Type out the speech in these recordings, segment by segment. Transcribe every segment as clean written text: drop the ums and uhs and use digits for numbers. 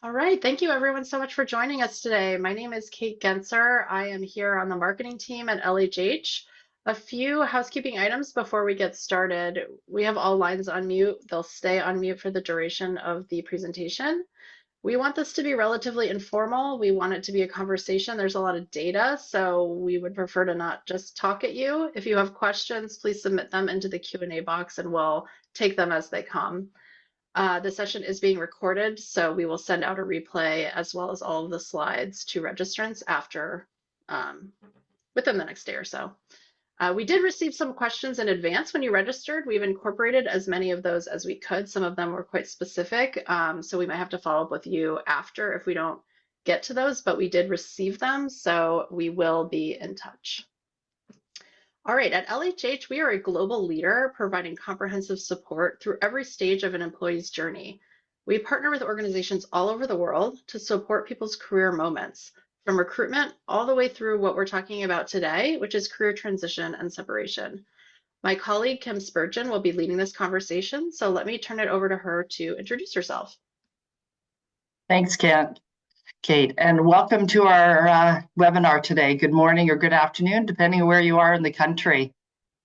All right, thank you everyone so much for joining us today. My name is Kate Genser. I am here on the marketing team at LHH. A few housekeeping items before we get started. We have all lines on mute. They'll stay on mute for the duration of the presentation. We want this to be relatively informal. We want it to be a conversation. There's a lot of data, so we would prefer to not just talk at you. If you have questions, please submit them into the Q&A box and we'll take them as they come. The session is being recorded, so we will send out a replay as well as all of the slides to registrants after, within the next day or so. We did receive some questions in advance when you registered. We've incorporated as many of those as we could. Some of them were quite specific, so we might have to follow up with you after if we don't get to those, but we did receive them, so we will be in touch. All right, at LHH, we are a global leader providing comprehensive support through every stage of an employee's journey. We partner with organizations all over the world to support people's career moments, from recruitment all the way through what we're talking about today, which is career transition and separation. My colleague, Kim Spurgeon, will be leading this conversation, so let me turn it over to her to introduce herself. Thanks, Kate, and welcome to our webinar today. Good morning or good afternoon, depending on where you are in the country.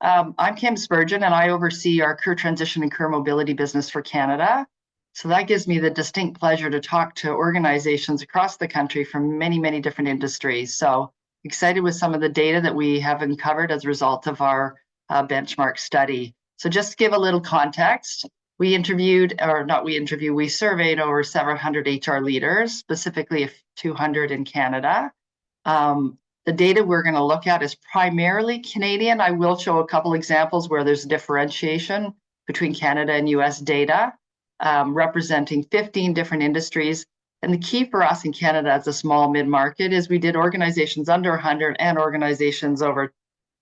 I'm Kim Spurgeon, and I oversee our career transition and career mobility business for Canada. So that gives me the distinct pleasure to talk to organizations across the country from many, many different industries. So excited with some of the data that we have uncovered as a result of our benchmark study. So just to give a little context, we surveyed over 700 HR leaders, specifically 200 in Canada. The data we're going to look at is primarily Canadian. I will show a couple examples where there's differentiation between Canada and US data, representing 15 different industries. And the key for us in Canada as a small mid-market is we did organizations under 100 and organizations over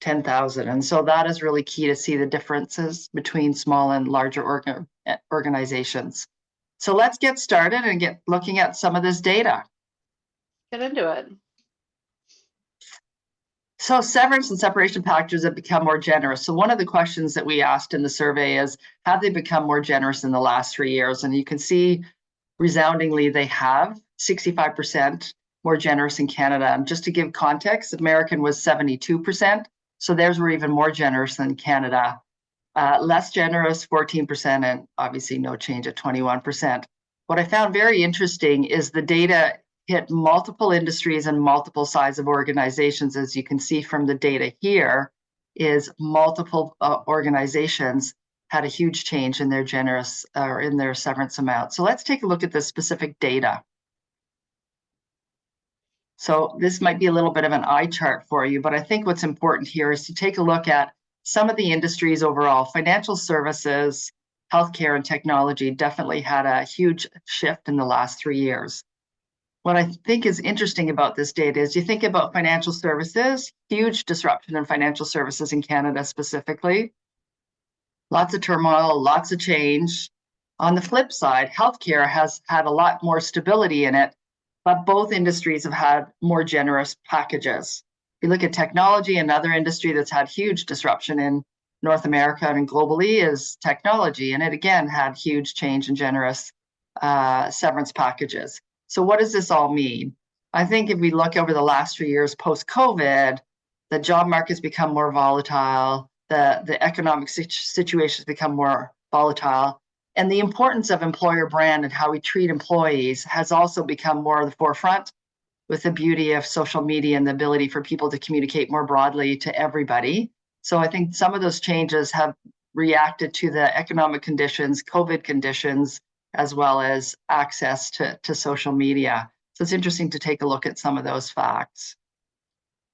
10,000. And so that is really key to see the differences between small and larger organizations. So let's get started and get looking at some of this data. Get into it. So severance and separation packages have become more generous. So one of the questions that we asked in the survey is, have they become more generous in the last 3 years? And you can see resoundingly they have, 65% more generous in Canada. And just to give context, American was 72%. So theirs were even more generous than Canada. Less generous, 14%, and obviously no change at 21%. What I found very interesting is the data hit multiple industries and multiple size of organizations. As you can see from the data here, is multiple organizations had a huge change in their generous or in their severance amount. So let's take a look at the specific data. So this might be a little bit of an eye chart for you, but I think what's important here is to take a look at some of the industries overall. Financial services, healthcare, and technology definitely had a huge shift in the last 3 years. What I think is interesting about this data is you think about financial services, huge disruption in financial services in Canada specifically. Lots of turmoil, lots of change. On the flip side, healthcare has had a lot more stability in it, but both industries have had more generous packages. If you look at technology, another industry that's had huge disruption in North America and globally is technology, and it again had huge change in generous severance packages. So what does this all mean? I think if we look over the last 3 years post-COVID, the job market's become more volatile, the economic situation has become more volatile, and the importance of employer brand and how we treat employees has also become more of the forefront, with the beauty of social media and the ability for people to communicate more broadly to everybody. So I think some of those changes have reacted to the economic conditions, COVID conditions, as well as access to social media. So it's interesting to take a look at some of those facts.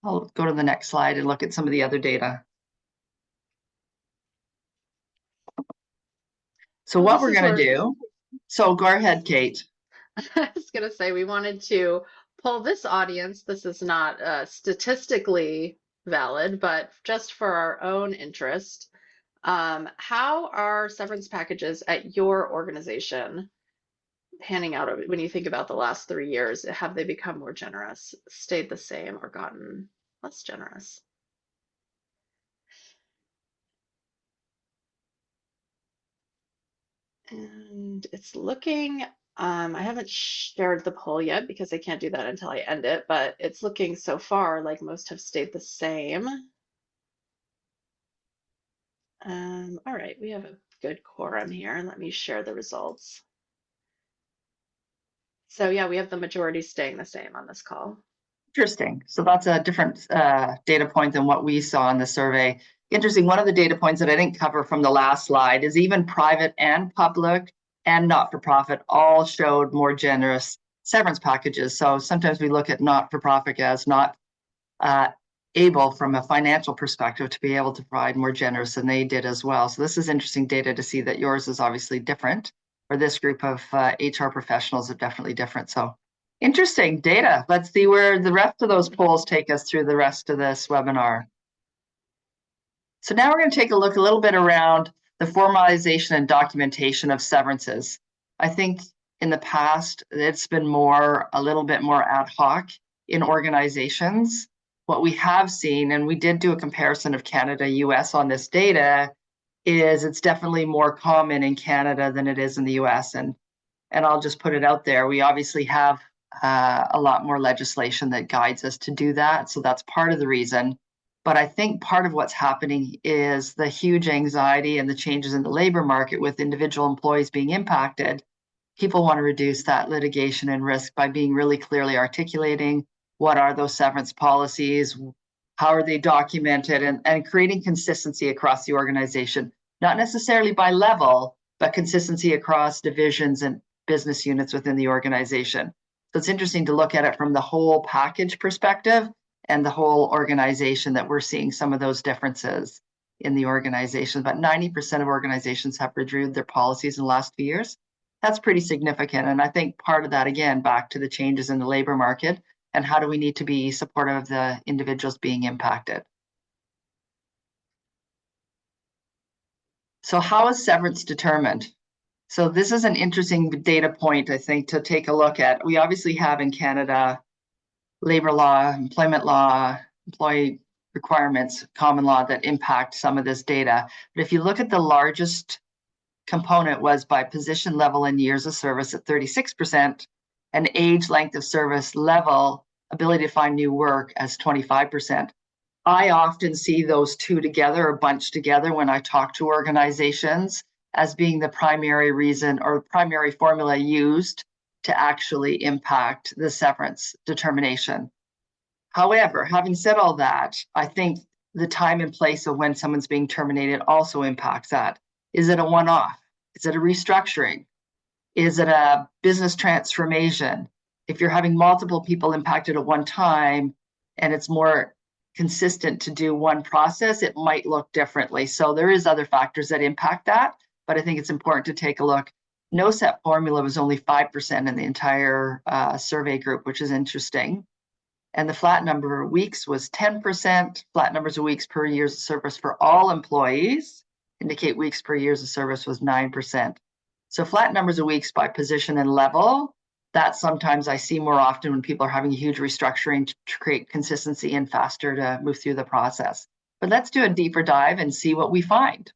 I'll go to the next slide and look at some of the other data. So Oh, what this we're is going to where do, so go ahead, Kate. I was going to say we wanted to poll this audience. This is not statistically valid, but just for our own interest. How are severance packages at your organization panning out when you think about the last 3 years? Have they become more generous, stayed the same, or gotten less generous? And it's looking, I haven't shared the poll yet because I can't do that until I end it, but it's looking so far like most have stayed the same. All right, we have a good quorum here. Let me share the results. So yeah, we have the majority staying the same on this call. Interesting. So that's a different data point than what we saw in the survey. Interesting. One of the data points that I didn't cover from the last slide is even private and public and not-for-profit all showed more generous severance packages. So sometimes we look at not-for-profit as not able from a financial perspective to be able to provide more generous than they did as well. So this is interesting data to see that yours is obviously different, or this group of HR professionals are definitely different. So interesting data. Let's see where the rest of those polls take us through the rest of this webinar. So now we're going to take a look a little bit around the formalization and documentation of severances. I think in the past, it's been a little bit more ad hoc in organizations. What we have seen, and we did do a comparison of Canada, US on this data, is it's definitely more common in Canada than it is in the US. And I'll just put it out there. We obviously have a lot more legislation that guides us to do that. So that's part of the reason. But I think part of what's happening is the huge anxiety and the changes in the labor market with individual employees being impacted. People want to reduce that litigation and risk by being really clearly articulating what are those severance policies, how are they documented, and creating consistency across the organization, not necessarily by level, but consistency across divisions and business units within the organization. So it's interesting to look at it from the whole package perspective and the whole organization that we're seeing some of those differences in the organization. But 90% of organizations have reviewed their policies in the last few years. That's pretty significant. And I think part of that, again, back to the changes in the labor market and how do we need to be supportive of the individuals being impacted. So how is severance determined? So this is an interesting data point, I think, to take a look at. We obviously have in Canada labor law, employment law, employee requirements, common law that impact some of this data. But if you look at the largest component was by position level and years of service at 36%, and age, length of service, level, ability to find new work as 25%. I often see those two together or bunched together when I talk to organizations as being the primary reason or primary formula used to actually impact the severance determination. However, having said all that, I think the time and place of when someone's being terminated also impacts that. Is it a one-off? Is it a restructuring? Is it a business transformation? If you're having multiple people impacted at one time and it's more consistent to do one process, it might look differently. So there is other factors that impact that, but I think it's important to take a look. No set formula was only 5% in the entire survey group, which is interesting. And the flat number of weeks was 10%. Flat numbers of weeks per years of service for all employees indicate weeks per years of service was 9%. So flat numbers of weeks by position and level, that sometimes I see more often when people are having a huge restructuring to create consistency and faster to move through the process. But let's do a deeper dive and see what we find.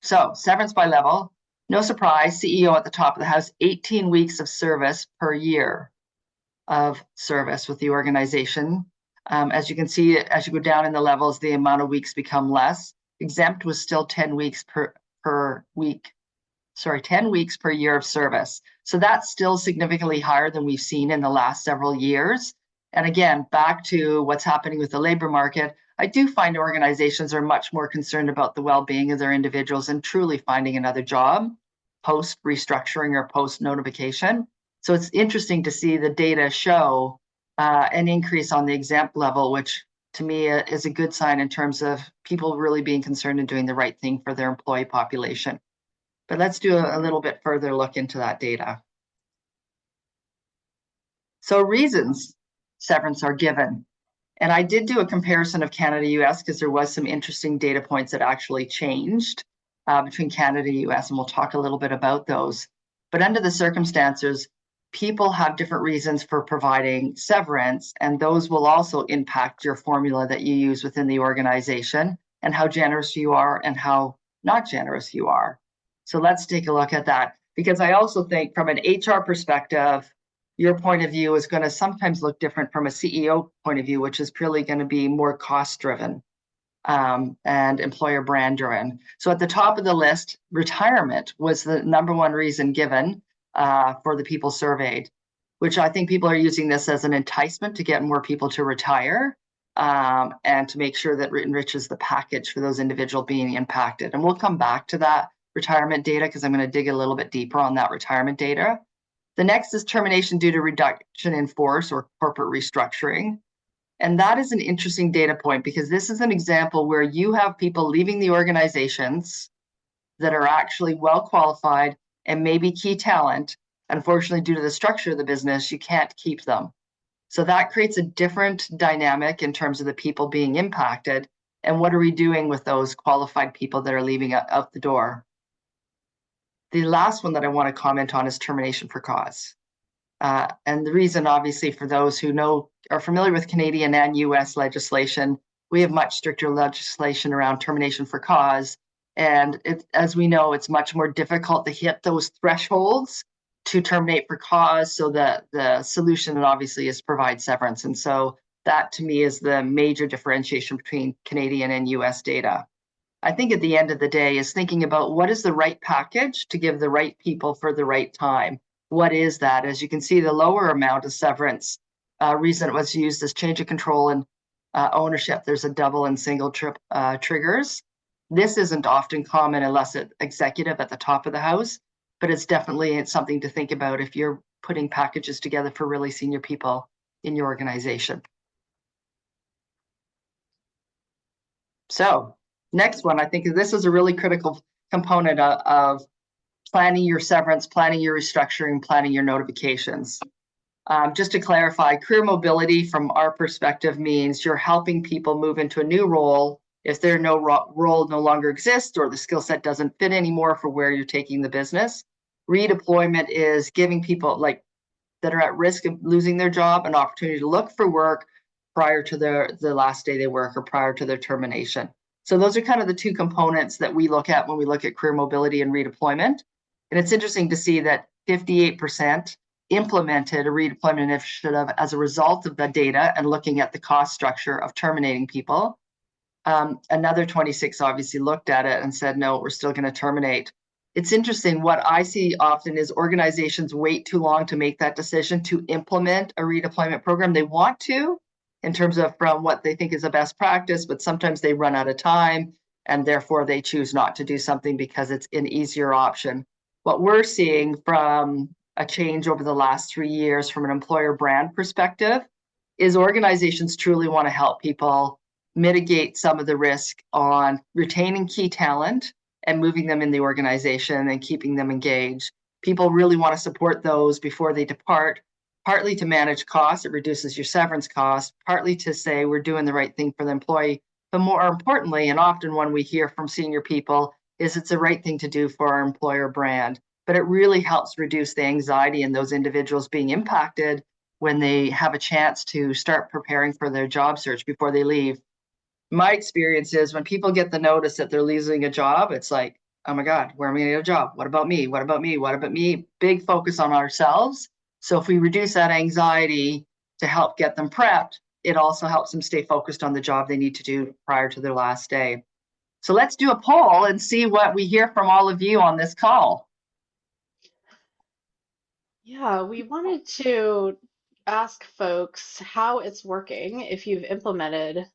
So severance by level, no surprise, CEO at the top of the house, 18 weeks of service per year of service with the organization. As you can see, as you go down in the levels, the amount of weeks become less. Exempt was still 10 weeks per week. 10 weeks per year of service. So that's still significantly higher than we've seen in the last several years. And again, back to what's happening with the labor market, I do find organizations are much more concerned about the well-being of their individuals and truly finding another job post restructuring or post notification. So it's interesting to see the data show an increase on the exempt level, which to me is a good sign in terms of people really being concerned and doing the right thing for their employee population. But let's do a little bit further look into that data. So reasons severance are given. And I did do a comparison of Canada, US, because there was some interesting data points that actually changed between Canada and US, and we'll talk a little bit about those. But under the circumstances, people have different reasons for providing severance, and those will also impact your formula that you use within the organization and how generous you are and how not generous you are. So let's take a look at that, because I also think from an HR perspective, your point of view is going to sometimes look different from a CEO point of view, which is purely going to be more cost driven and employer brand driven. So at the top of the list, retirement was the number one reason given for the people surveyed, which I think people are using this as an enticement to get more people to retire and to make sure that it enriches the package for those individuals being impacted. And we'll come back to that retirement data because I'm going to dig a little bit deeper on that retirement data. The next is termination due to reduction in force or corporate restructuring. And that is an interesting data point because this is an example where you have people leaving the organizations that are actually well qualified and maybe key talent. Unfortunately, due to the structure of the business, you can't keep them. So that creates a different dynamic in terms of the people being impacted. And what are we doing with those qualified people that are leaving out the door? The last one that I want to comment on is termination for cause. And the reason, obviously, for those who are familiar with Canadian and US legislation, we have much stricter legislation around termination for cause. And as we know, it's much more difficult to hit those thresholds to terminate for cause. So the solution, obviously, is provide severance. And so that, to me, is the major differentiation between Canadian and US data. I think at the end of the day is thinking about what is the right package to give the right people for the right time. What is that? As you can see, the lower amount of severance reason it was used as change of control and ownership. There's a double and single triggers. This isn't often common unless it's executive at the top of the house, but it's definitely something to think about if you're putting packages together for really senior people in your organization. So next one, I think this is a really critical component of planning your severance, planning your restructuring, planning your notifications. Just to clarify, career mobility from our perspective means you're helping people move into a new role if their role no longer exists or the skill set doesn't fit anymore for where you're taking the business. Redeployment is giving people that are at risk of losing their job an opportunity to look for work prior to the last day they work or prior to their termination. So those are kind of the two components that we look at when we look at career mobility and redeployment. And it's interesting to see that 58% implemented a redeployment initiative as a result of the data and looking at the cost structure of terminating people. Another 26 obviously looked at it and said, no, we're still going to terminate. It's interesting. What I see often is organizations wait too long to make that decision to implement a redeployment program. They want to, in terms of from what they think is a best practice, but sometimes they run out of time and therefore they choose not to do something because it's an easier option. What we're seeing from a change over the last 3 years from an employer brand perspective is organizations truly want to help people mitigate some of the risk on retaining key talent and moving them in the organization and keeping them engaged. People really want to support those before they depart, partly to manage costs, it reduces your severance costs, partly to say we're doing the right thing for the employee, but more importantly, and often when we hear from senior people, is it's the right thing to do for our employer brand. But it really helps reduce the anxiety in those individuals being impacted when they have a chance to start preparing for their job search before they leave. My experience is when people get the notice that they're losing a job, it's like, oh my God, where am I going to get a job? What about me? What about me? What about me? Big focus on ourselves. So if we reduce that anxiety to help get them prepped, it also helps them stay focused on the job they need to do prior to their last day. So let's do a poll and see what we hear from all of you on this call. Yeah, we wanted to ask folks how it's working if you've implemented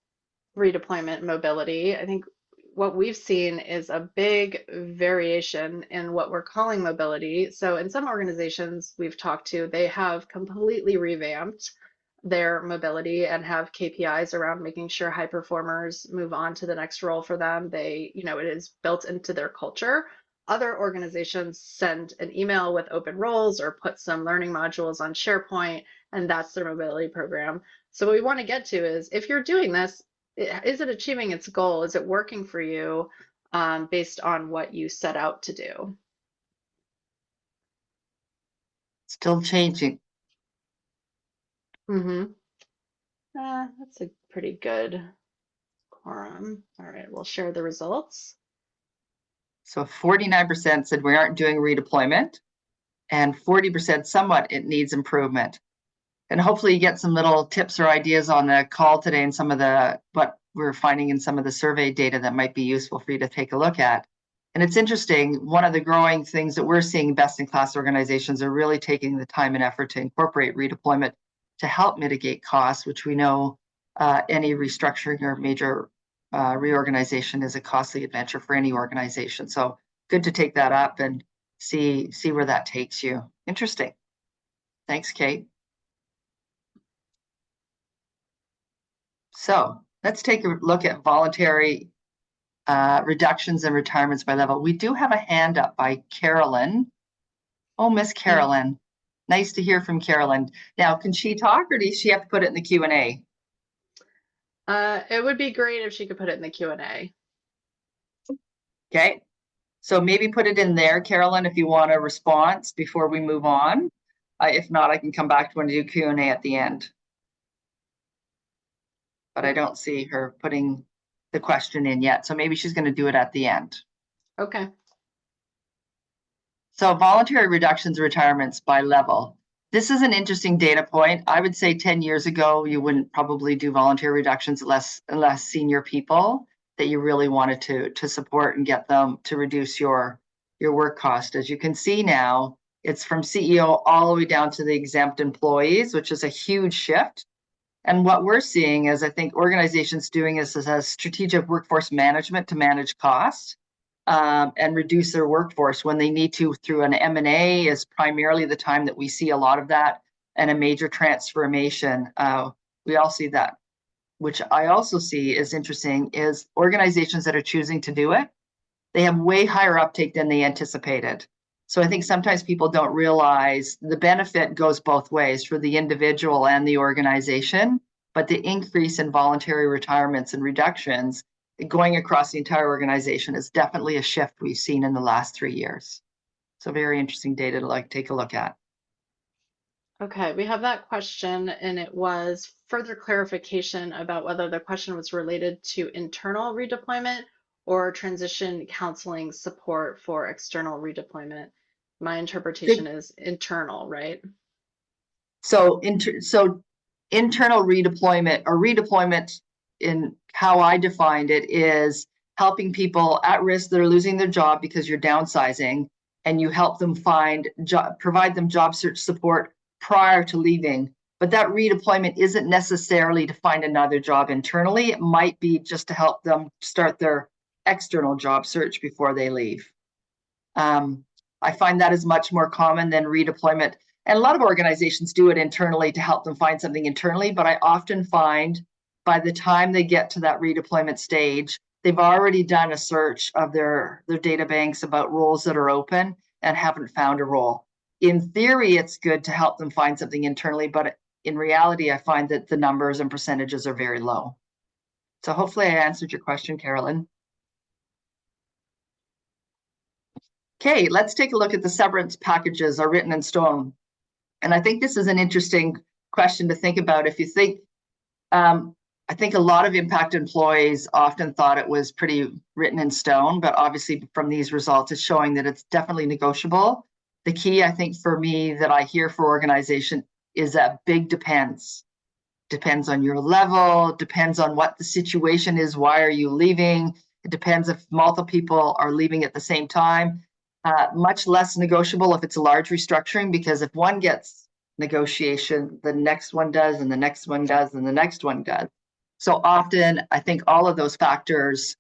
redeployment mobility. I think what we've seen is a big variation in what we're calling mobility. So in some organizations we've talked to, they have completely revamped their mobility and have KPIs around making sure high performers move on to the next role for them. It is built into their culture. Other organizations send an email with open roles or put some learning modules on SharePoint, and that's their mobility program. So what we want to get to is if you're doing this, is it achieving its goal? Is it working for you based on what you set out to do? Still changing. Mm-hmm. That's a pretty good quorum. All right, we'll share the results. So 49% said we aren't doing redeployment, and 40% somewhat it needs improvement. And hopefully you get some little tips or ideas on the call today and some of what we're finding in some of the survey data that might be useful for you to take a look at. And it's interesting, one of the growing things that we're seeing best in class organizations are really taking the time and effort to incorporate redeployment to help mitigate costs, which we know any restructuring or major reorganization is a costly adventure for any organization. So good to take that up and see where that takes you. Interesting. Thanks, Kate. So let's take a look at voluntary reductions and retirements by level. We do have a hand up by Carolyn. Oh, Miss Carolyn. Nice to hear from Carolyn. Now, can she talk or does she have to put it in the Q&A? It would be great if she could put it in the Q&A. Okay. So maybe put it in there, Carolyn, if you want a response before we move on. If not, I can come back to and do Q&A at the end. But I don't see her putting the question in yet. So maybe she's going to do it at the end. Okay. So voluntary reductions, retirements by level. This is an interesting data point. I would say 10 years ago, you wouldn't probably do voluntary reductions unless senior people that you really wanted to support and get them to reduce your work cost. As you can see now, it's from CEO all the way down to the exempt employees, which is a huge shift. And what we're seeing is, I think organizations doing this as strategic workforce management to manage costs and reduce their workforce when they need to through an M&A is primarily the time that we see a lot of that, and a major transformation. We all see that. Which I also see is interesting is organizations that are choosing to do it, they have way higher uptake than they anticipated. So I think sometimes people don't realize the benefit goes both ways for the individual and the organization, but the increase in voluntary retirements and reductions going across the entire organization is definitely a shift we've seen in the last 3 years. So very interesting data to take a look at. Okay, we have that question, and it was further clarification about whether the question was related to internal redeployment or transition counseling support for external redeployment. My interpretation is internal, right? So internal redeployment or redeployment, in how I defined it, is helping people at risk that are losing their job because you're downsizing, and you help them provide them job search support prior to leaving. But that redeployment isn't necessarily to find another job internally. It might be just to help them start their external job search before they leave. I find that is much more common than redeployment. And a lot of organizations do it internally to help them find something internally, but I often find by the time they get to that redeployment stage, they've already done a search of their data banks about roles that are open and haven't found a role. In theory, it's good to help them find something internally, but in reality, I find that the numbers and percentages are very low. So hopefully I answered your question, Carolyn. Okay, let's take a look at the severance packages are written in stone. And I think this is an interesting question to think about. If you think, I think a lot of impact employees often thought it was pretty written in stone, but obviously from these results, it's showing that it's definitely negotiable. The key, I think, for me that I hear for organization is that big depends. Depends on your level, depends on what the situation is, why are you leaving? It depends if multiple people are leaving at the same time. Much less negotiable if it's a large restructuring, because if one gets negotiation, the next one does, and the next one does, and the next one does. So often, I think all of those factors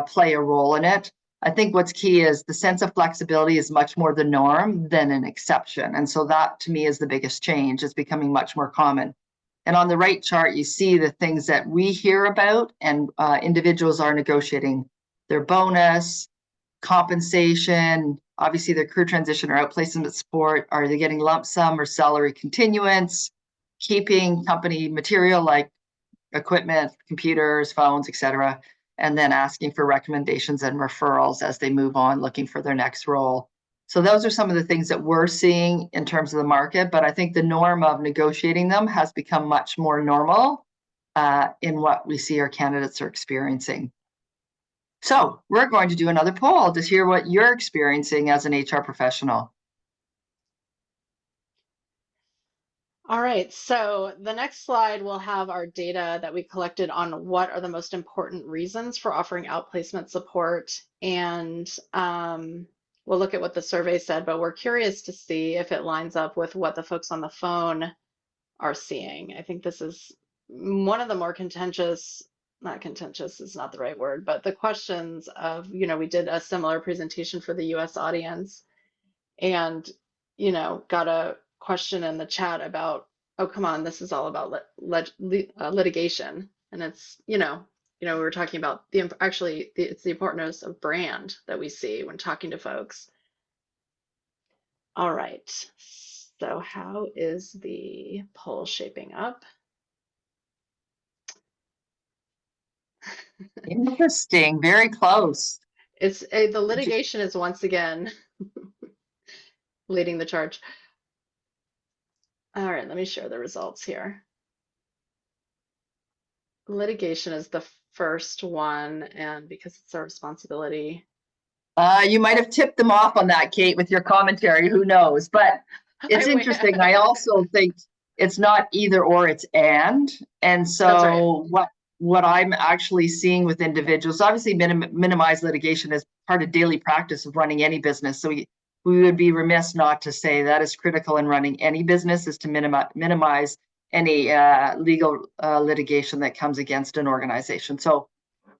play a role in it. I think what's key is the sense of flexibility is much more the norm than an exception. And so that to me is the biggest change. It's becoming much more common. And on the right chart, you see the things that we hear about, and individuals are negotiating their bonus, compensation, obviously their career transition or outplacement support. Are they getting lump sum or salary continuance? Keeping company material like equipment, computers, phones, etc., and then asking for recommendations and referrals as they move on, looking for their next role. So those are some of the things that we're seeing in terms of the market, but I think the norm of negotiating them has become much more normal in what we see our candidates are experiencing. So we're going to do another poll to hear what you're experiencing as an HR professional. All right, so the next slide will have our data that we collected on what are the most important reasons for offering outplacement support. And we'll look at what the survey said, but we're curious to see if it lines up with what the folks on the phone are seeing. I think this is one of the more contentious, not contentious is not the right word, but the questions of, we did a similar presentation for the US audience and got a question in the chat about, oh, come on, this is all about litigation. And it's, we were talking about it's the importance of brand that we see when talking to folks. All right. So how is the poll shaping up? Interesting, very close. It's the litigation is once again leading the charge. All right, let me share the results here. Litigation is the first one, and because it's our responsibility. You might have tipped them off on that, Kate, with your commentary. Who knows? But it's interesting. I also think it's not either or, it's and. And so right. what I'm actually seeing with individuals, obviously minimize litigation is part of daily practice of running any business. So we would be remiss not to say that is critical in running any business, is to minimize any legal litigation that comes against an organization. So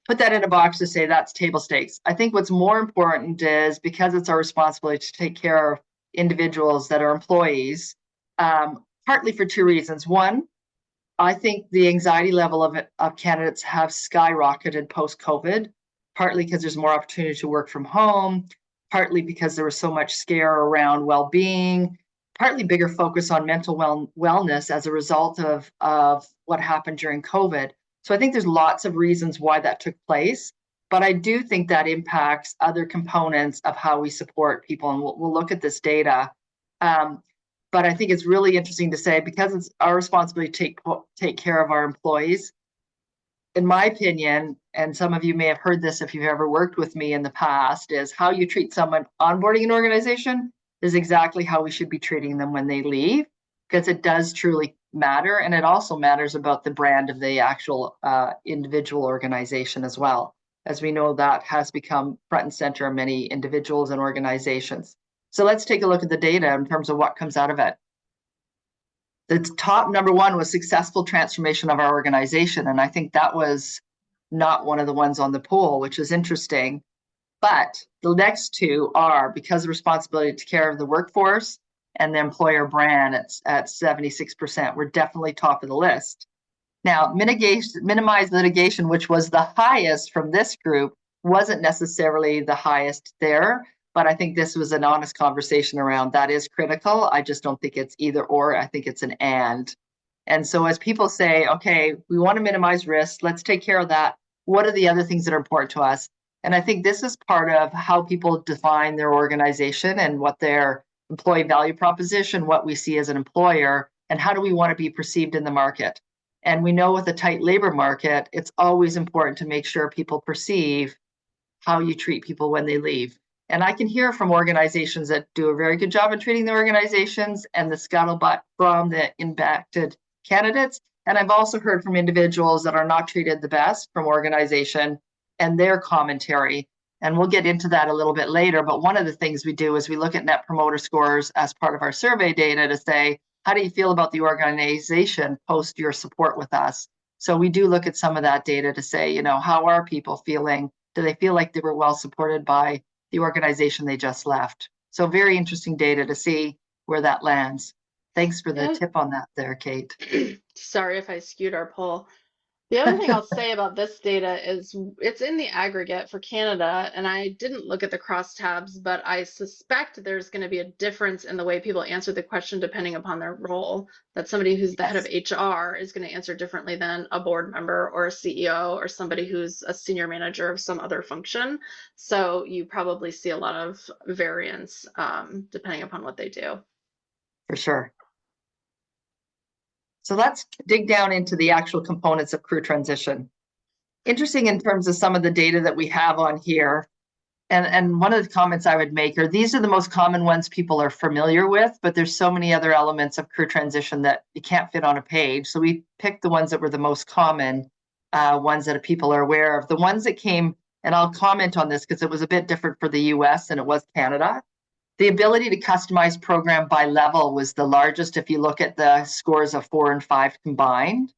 put that in a box to say that's table stakes. I think what's more important is, because it's our responsibility to take care of individuals that are employees, partly for two reasons. One, I think the anxiety level of candidates have skyrocketed post-COVID, partly because there's more opportunity to work from home, partly because there was so much scare around well-being, partly bigger focus on mental wellness as a result of what happened during COVID. So I think there's lots of reasons why that took place, but I do think that impacts other components of how we support people, and we'll look at this data. But I think it's really interesting to say, because it's our responsibility to take care of our employees. In my opinion, and some of you may have heard this if you've ever worked with me in the past, is how you treat someone onboarding an organization is exactly how we should be treating them when they leave, because it does truly matter. And it also matters about the brand of the actual individual organization as well. As we know, that has become front and center of many individuals and organizations. So let's take a look at the data in terms of what comes out of it. The top number one was successful transformation of our organization. And I think that was not one of the ones on the poll, which is interesting. But the next two are, because of responsibility to take care of the workforce and the employer brand, it's at 76%. We're definitely top of the list. Now, minimize litigation, which was the highest from this group, wasn't necessarily the highest there. But I think this was an honest conversation around that is critical. I just don't think it's either or. I think it's an and. And so as people say, okay, we want to minimize risk, let's take care of that. What are the other things that are important to us? And I think this is part of how people define their organization and what their employee value proposition, what we see as an employer, and how do we want to be perceived in the market. And we know with a tight labor market, it's always important to make sure people perceive how you treat people when they leave. And I can hear from organizations that do a very good job in treating the organizations and the scuttlebutt from the impacted candidates. And I've also heard from individuals that are not treated the best from organization and their commentary. And we'll get into that a little bit later. But one of the things we do is we look at net promoter scores as part of our survey data to say, how do you feel about the organization post your support with us? So we do look at some of that data to say, how are people feeling? Do they feel like they were well supported by the organization they just left? So very interesting data to see where that lands. Thanks for the Yeah. tip on that there, Kate. Sorry if I skewed our poll. The other thing I'll say about this data is it's in the aggregate for Canada, and I didn't look at the crosstabs, but I suspect there's going to be a difference in the way people answer the question depending upon their role. That somebody who's the head of Yes, HR is going to answer differently than a board member or a CEO or somebody who's a senior manager of some other function. So you probably see a lot of variance depending upon what they do. for sure. So let's dig down into the actual components of crew transition. Interesting in terms of some of the data that we have on here. And one of the comments I would make are these are the most common ones people are familiar with, but there's so many other elements of crew transition that you can't fit on a page. So we picked the ones that were the most common, ones that people are aware of. The ones that came, and I'll comment on this because it was a bit different for the US than it was Canada. The ability to customize program by level was the largest if you look at the scores of 4 and 5 combined.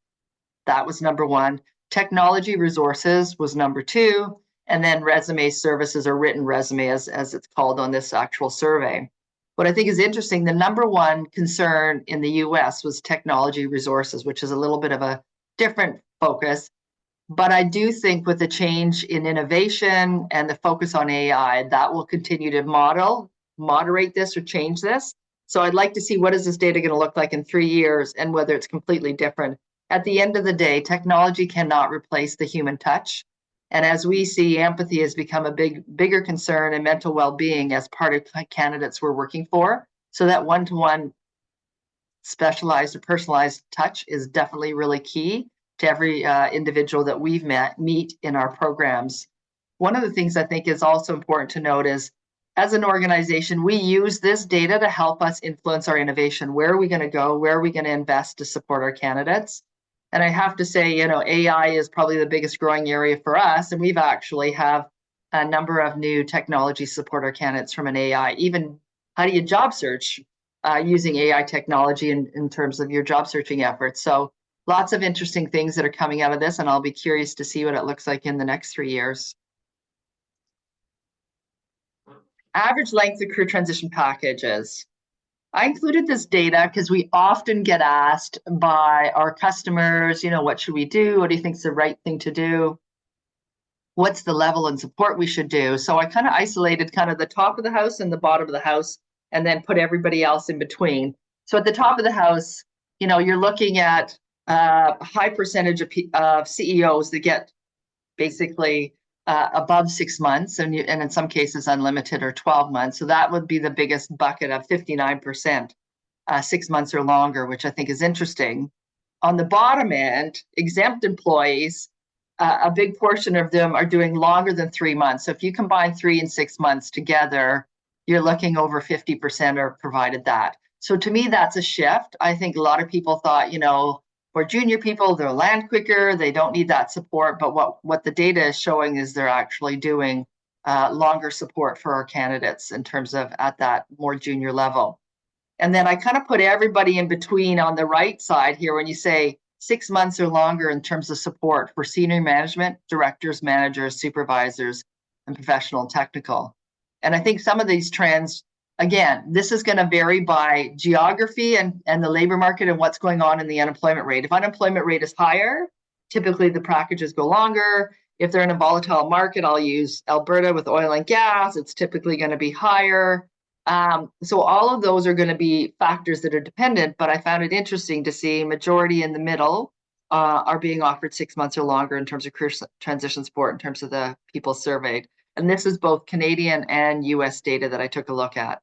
That was number one. Technology resources was number two. And then resume services or written resume, as it's called on this actual survey. What I think is interesting, the number one concern in the US was technology resources, which is a little bit of a different focus. But I do think with the change in innovation and the focus on AI, that will continue to moderate this or change this. So I'd like to see what is this data going to look like in 3 years and whether it's completely different. At the end of the day, technology cannot replace the human touch. And as we see, empathy has become a bigger concern and mental well-being as part of candidates we're working for. So that one-to-one specialized or personalized touch is definitely really key to every individual that we've meet in our programs. One of the things I think is also important to note is as an organization, we use this data to help us influence our innovation. Where are we going to go? Where are we going to invest to support our candidates? And I have to say, AI is probably the biggest growing area for us. And we've actually have a number of new technology support our candidates from an AI. Even how do you job search using AI technology in terms of your job searching efforts? So lots of interesting things that are coming out of this. And I'll be curious to see what it looks like in the next 3 years. Average length of career transition packages. I included this data because we often get asked by our customers, what should we do? What do you think is the right thing to do? What's the level and support we should do? So I kind of isolated kind of the top of the house and the bottom of the house, and then put everybody else in between. So at the top of the house, you're looking at a high percentage of CEOs that get basically above 6 months, and in some cases unlimited or 12 months. So that would be the biggest bucket of 59%, 6 months or longer, which I think is interesting. On the bottom end, exempt employees, a big portion of them are doing longer than 3 months. So if you combine 3 and 6 months together, you're looking over 50% are provided that. So to me, that's a shift. I think a lot of people thought, for junior people, they'll land quicker, they don't need that support. But what the data is showing is they're actually doing longer support for our candidates in terms of at that more junior level. And then I kind of put everybody in between on the right side here when you say 6 months or longer in terms of support for senior management, directors, managers, supervisors, and professional and technical. And I think some of these trends, again, this is going to vary by geography and the labor market and what's going on in the unemployment rate. If unemployment rate is higher, typically the packages go longer. If they're in a volatile market, I'll use Alberta with oil and gas, it's typically going to be higher. So all of those are going to be factors that are dependent, but I found it interesting to see majority in the middle are being offered 6 months or longer in terms of career transition support in terms of the people surveyed. And this is both Canadian and US data that I took a look at.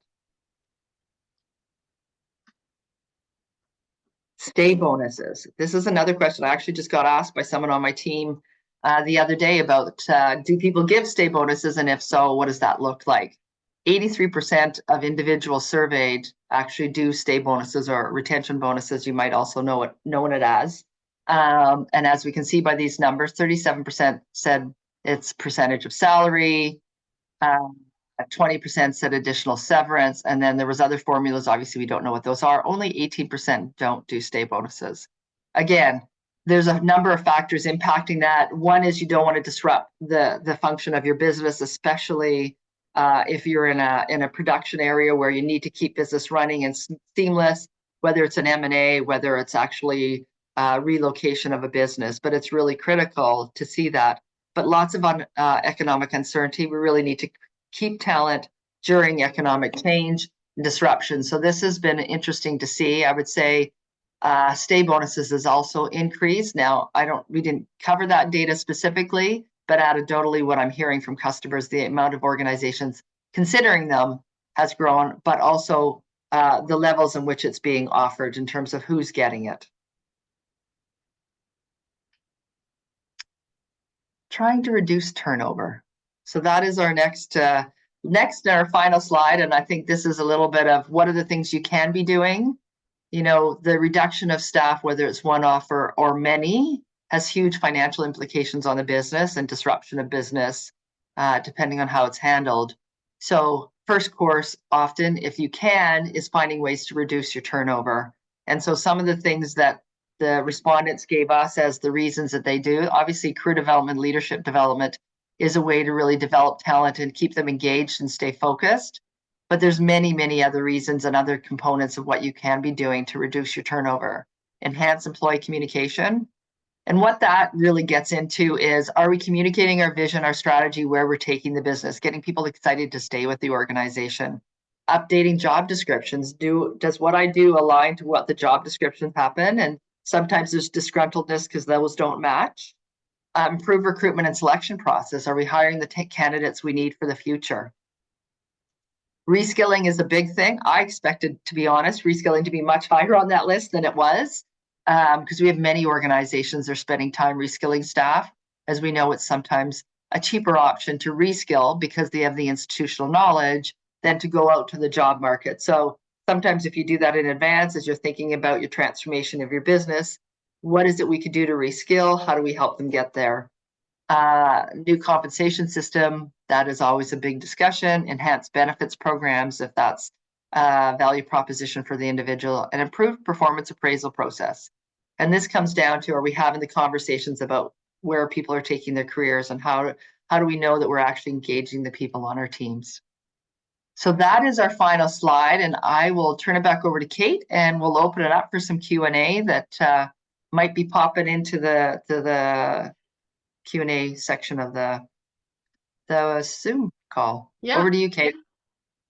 Stay bonuses. This is another question I actually just got asked by someone on my team the other day about do people give stay bonuses? And if so, what does that look like? 83% of individuals surveyed actually do stay bonuses or retention bonuses. You might also know it as. And as we can see by these numbers, 37% said it's percentage of salary. 20% said additional severance, and then there was other formulas. Obviously, we don't know what those are. Only 18% don't do stay bonuses. Again, there's a number of factors impacting that. One is you don't want to disrupt the function of your business, especially if you're in a production area where you need to keep business running and seamless. whether it's an M&A, whether it's actually relocation of a business. But it's really critical to see that. But lots of economic uncertainty. We really need to keep talent during economic change and disruption. So this has been interesting to see. I would say stay bonuses has also increased. Now, we didn't cover that data specifically, but anecdotally, what I'm hearing from customers, the amount of organizations considering them has grown, but also the levels in which it's being offered in terms of who's getting it. Trying to reduce turnover. So that is our next our final slide. And I think this is a little bit of what are the things you can be doing. You know, the reduction of staff, whether it's one-off or many, has huge financial implications on the business and disruption of business, depending on how it's handled. So first course, often, if you can, is finding ways to reduce your turnover. And so some of the things that the respondents gave us as the reasons that they do, obviously career development, leadership development is a way to really develop talent and keep them engaged and stay focused. But there's many, many other reasons and other components of what you can be doing to reduce your turnover. Enhance employee communication. And what that really gets into is, are we communicating our vision, our strategy, where we're taking the business, getting people excited to stay with the organization? Updating job descriptions. Does what I do align to what the job descriptions happen? And sometimes there's disgruntledness because those don't match. Improve recruitment and selection process. Are we hiring the candidates we need for the future? Reskilling is a big thing. I expected, to be honest, reskilling to be much higher on that list than it was, because we have many organizations that are spending time reskilling staff. As we know, it's sometimes a cheaper option to reskill because they have the institutional knowledge than to go out to the job market. So sometimes if you do that in advance, as you're thinking about your transformation of your business, what is it we could do to reskill? How do we help them get there? New compensation system, that is always a big discussion. Enhanced benefits programs, if that's a value proposition for the individual, and improved performance appraisal process. And this comes down to, are we having the conversations about where people are taking their careers and how do we know that we're actually engaging the people on our teams? So that is our final slide, and I will turn it back over to Kate, and we'll open it up for some Q&A that might be popping into the Q&A section of the Zoom call. Yeah. Over to you, Kate.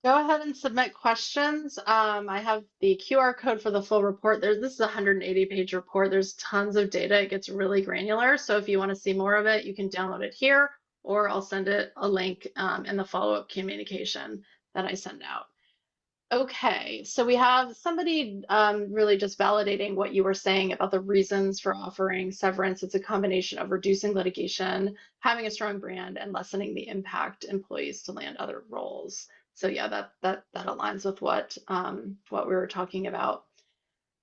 Go ahead and submit questions. I have the QR code for the full report. This is a 180-page report. There's tons of data. It gets really granular. So if you want to see more of it, you can download it here, or I'll send it a link in the follow-up communication that I send out. Okay, so we have somebody really just validating what you were saying about the reasons for offering severance. It's a combination of reducing litigation, having a strong brand, and lessening the impact employees to land other roles. So yeah, that aligns with what we were talking about.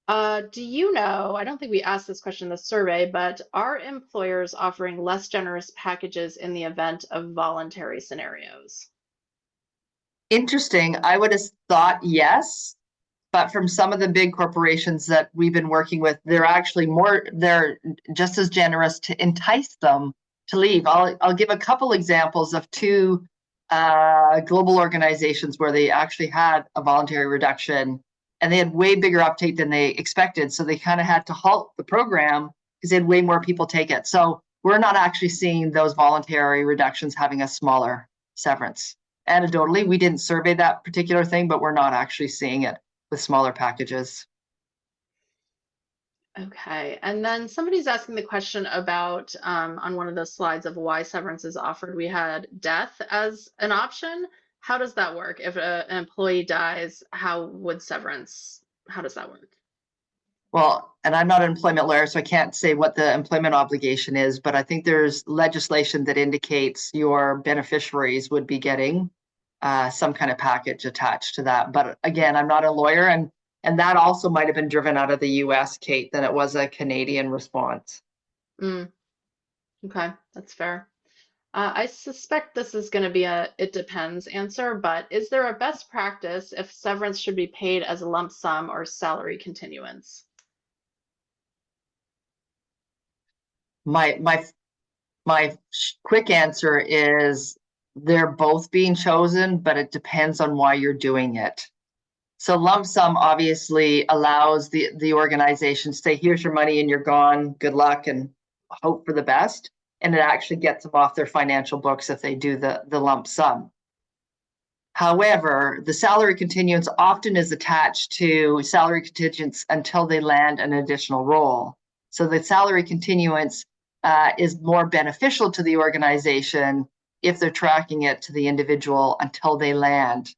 Do you know, I don't think we asked this question in the survey, but are employers offering less generous packages in the event of voluntary scenarios? Interesting. I would have thought yes, but from some of the big corporations that we've been working with, they're just as generous to entice them to leave. I'll give a couple examples of two global organizations where they actually had a voluntary reduction and they had way bigger uptake than they expected. So they kind of had to halt the program because they had way more people take it. So we're not actually seeing those voluntary reductions having a smaller severance. Anecdotally, we didn't survey that particular thing, but we're not actually seeing it with smaller packages. Okay, and then somebody's asking the question about on one of the slides of why severance is offered. We had death as an option. How does that work? If an employee dies, how does that work? Well, and I'm not an employment lawyer, so I can't say what the employment obligation is, but I think there's legislation that indicates your beneficiaries would be getting some kind of package attached to that. But again, I'm not a lawyer, and that also might have been driven out of the US, Kate, than it was a Canadian response. Okay, that's fair. I suspect this is going to be a it depends answer, but is there a best practice if severance should be paid as a lump sum or salary continuance? My quick answer is they're both being chosen, but it depends on why you're doing it. So lump sum obviously allows the organization to say, here's your money and you're gone. Good luck and hope for the best. And it actually gets them off their financial books if they do the lump sum. However, the salary continuance often is attached to salary contingents until they land an additional role. So the salary continuance is more beneficial to the organization if they're tracking it to the individual until they land.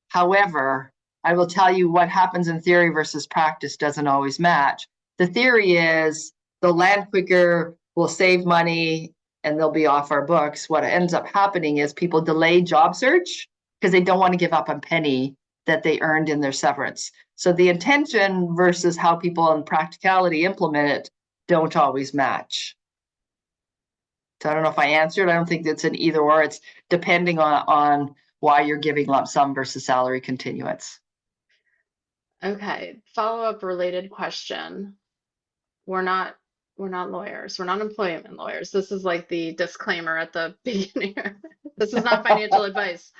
However, I will tell you what happens in theory versus practice doesn't always match. The theory is they'll land quicker, we'll save money, and they'll be off our books. What ends up happening is people delay job search because they don't want to give up a penny that they earned in their severance. So the intention versus how people in practicality implement it don't always match. So I don't know if I answered. I don't think it's an either or. It's depending on why you're giving lump sum versus salary continuance. Okay, follow-up related question. We're not we're not lawyers. We're not employment lawyers. This is like the disclaimer at the beginning. This is not financial advice.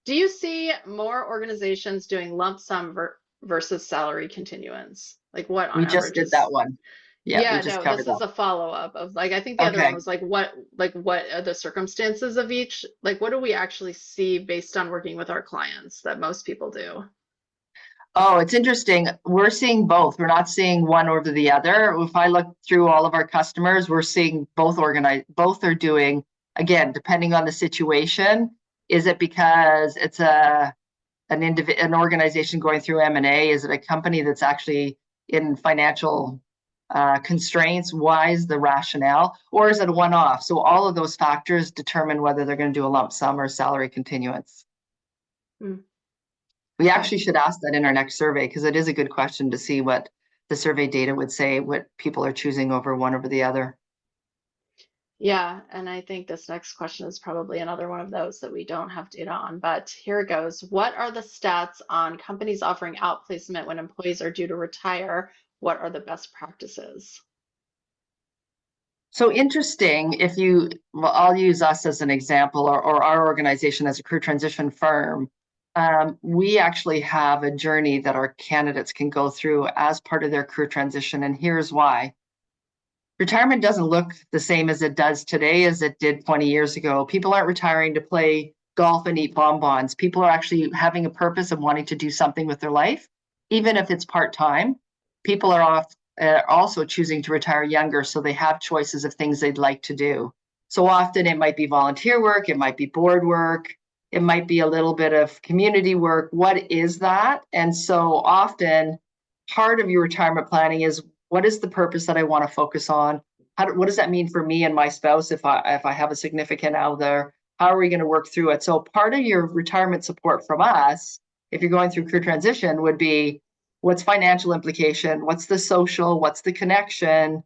Do you see more organizations doing lump sum versus salary continuance? Like what on We just average did that is? one. Yeah, we Yeah, just no, covered this that. is a follow-up of like I think the other one Okay. was like what are the circumstances of each? Like what do we actually see based on working with our clients that most people do? Oh, it's interesting. We're seeing both. We're not seeing one over the other. If I look through all of our customers, we're seeing both are doing, again, depending on the situation. Is it because it's an organization going through M&A? Is it a company that's actually in financial constraints? Why is the rationale? Or is it a one-off? So all of those factors determine whether they're going to do a lump sum or salary continuance. Hmm, We okay. actually should ask that in our next survey because it is a good question to see what the survey data would say, what people are choosing over one over the other. Yeah, and I think this next question is probably another one of those that we don't have data on, but here it goes. What are the stats on companies offering outplacement when employees are due to retire? What are the best practices? So interesting, well, I'll use us as an example or our organization as a career transition firm. We actually have a journey that our candidates can go through as part of their career transition. And here's why. Retirement doesn't look the same as it does today as it did 20 years ago. People aren't retiring to play golf and eat bonbons. People are actually having a purpose and wanting to do something with their life, even if it's part-time. People are also choosing to retire younger, so they have choices of things they'd like to do. So often it might be volunteer work, it might be board work, it might be a little bit of community work. What is that? And so often part of your retirement planning is, what is the purpose that I want to focus on? What does that mean for me and my spouse if I have a significant other? How are we going to work through it? So part of your retirement support from us, if you're going through career transition, would be what's financial implication, what's the social, what's the connection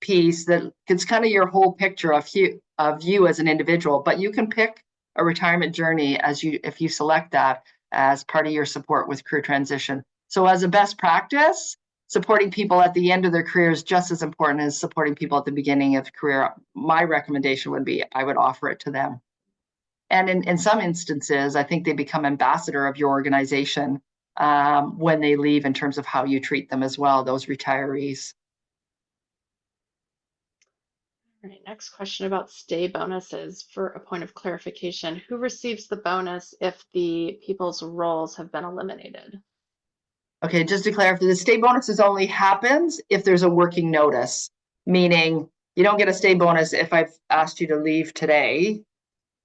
piece, that it's kind of your whole picture of you as an individual. But you can pick a retirement journey if you select that as part of your support with career transition. So as a best practice, supporting people at the end of their career is just as important as supporting people at the beginning of the career. My recommendation would be I would offer it to them. And in some instances, I think they become ambassador of your organization when they leave, in terms of how you treat them as well, those retirees. All right, next question about stay bonuses for a point of clarification. Who receives the bonus if the people's roles have been eliminated? Okay, just to clarify, the stay bonuses only happens if there's a working notice, meaning you don't get a stay bonus if I've asked you to leave today.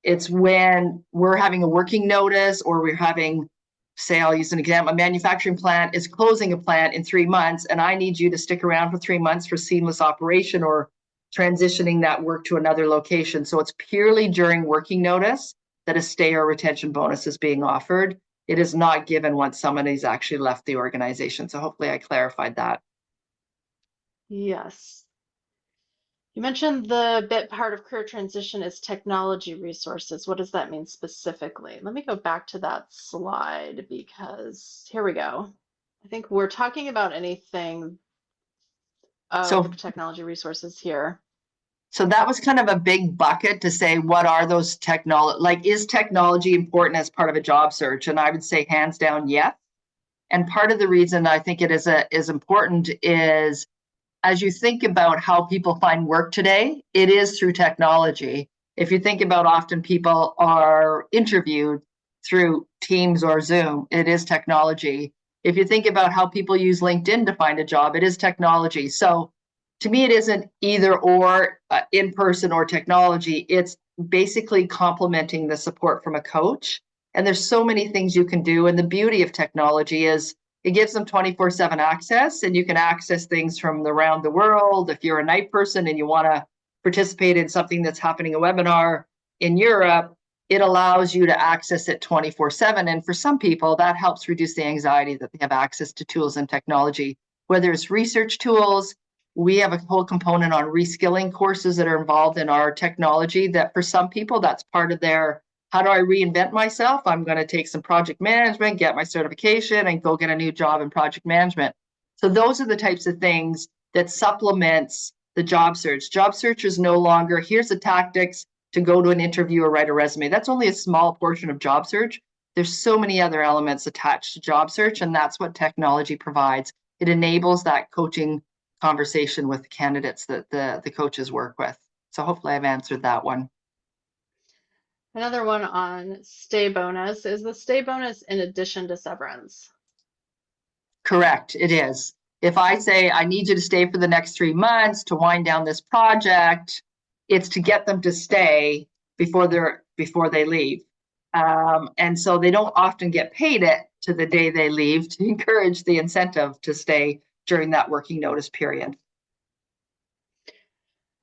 It's when we're having a working notice, or we're having, say, I'll use an example, a manufacturing plant is closing a plant in 3 months, and I need you to stick around for 3 months for seamless operation or transitioning that work to another location. So it's purely during working notice that a stay or retention bonus is being offered. It is not given once somebody's actually left the organization. So hopefully I clarified that. Yes. You mentioned the bit part of career transition is technology resources. What does that mean specifically? Let me go back to that slide because here we go. I think we're talking about anything of So technology resources here. So that was kind of a big bucket to say, what are those technology, like, is technology important as part of a job search? And I would say hands down, yes. And part of the reason I think it is important is as you think about how people find work today, it is through technology. If you think about often people are interviewed through Teams or Zoom, it is technology. If you think about how people use LinkedIn to find a job, it is technology. So to me, it isn't either or in person or technology. It's basically complementing the support from a coach. And there's so many things you can do. And the beauty of technology is it gives them 24/7 access, and you can access things from around the world. If you're a night person and you want to participate in something that's happening, a webinar in Europe, it allows you to access it 24/7. And for some people, that helps reduce the anxiety that they have access to tools and technology, whether it's research tools. We have a whole component on reskilling courses that are involved in our technology that for some people, that's part of their how do I reinvent myself? I'm going to take some project management, get my certification, and go get a new job in project management. So those are the types of things that supplements the job search. Job search is no longer, here's the tactics to go to an interview or write a resume. That's only a small portion of job search. There's so many other elements attached to job search, and that's what technology provides. It enables that coaching conversation with the candidates that the coaches work with. So hopefully I've answered that one. Another one on stay bonus. Is the stay bonus in addition to severance? Correct, it is. If I say I need you to stay for the next 3 months to wind down this project, it's to get them to stay before they leave. And so they don't often get paid it to the day they leave to encourage the incentive to stay during that working notice period.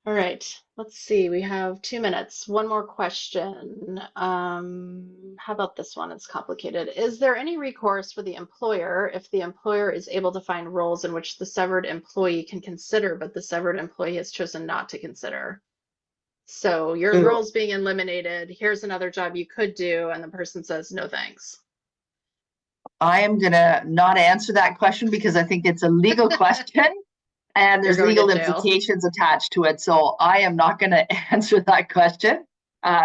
All right, let's see. We have 2 minutes. One more question. How about this one? It's complicated. Is there any recourse for the employer if the employer is able to find roles in which the severed employee can consider, but the severed employee has chosen not to consider? So your Ooh. role's being eliminated. Here's another job you could do, and the person says, no, thanks. I am going to not answer that question because I think it's a legal question and You're there's going to legal jail. implications attached to it. So I am not going to answer that question.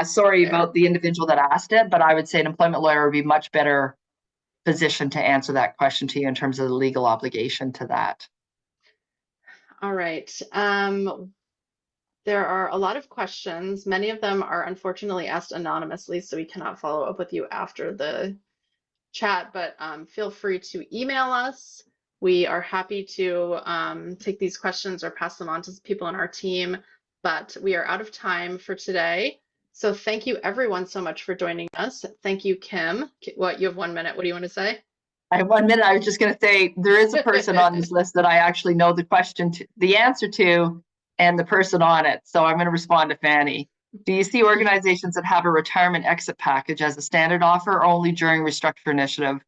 Sorry Fair. about the individual that asked it, but I would say an employment lawyer would be much better positioned to answer that question to you in terms of the legal obligation to that. All right. There are a lot of questions. Many of them are unfortunately asked anonymously, so we cannot follow up with you after the chat, but feel free to email us. We are happy to take these questions or pass them on to people on our team, but we are out of time for today. So thank you everyone so much for joining us. Thank you, Kim. What, you have 1 minute. What do you want to say? I have 1 minute. I was just going to say there is a person on this list that I actually know the answer to, and the person on it. So I'm going to respond to Fanny. Do you see organizations that have a retirement exit package as a standard offer or only during restructure initiative?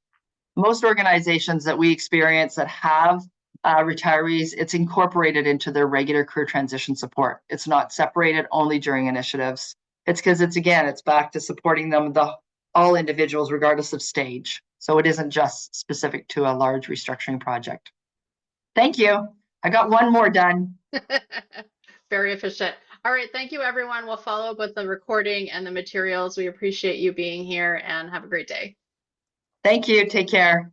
Most organizations that we experience that have retirees, it's incorporated into their regular career transition support. It's not separated only during initiatives. It's because it's back to supporting them, all individuals, regardless of stage. So it isn't just specific to a large restructuring project. Thank you. I got one more done. Very efficient. All right. Thank you, everyone. We'll follow up with the recording and the materials. We appreciate you being here and have a great day. Thank you. Take care.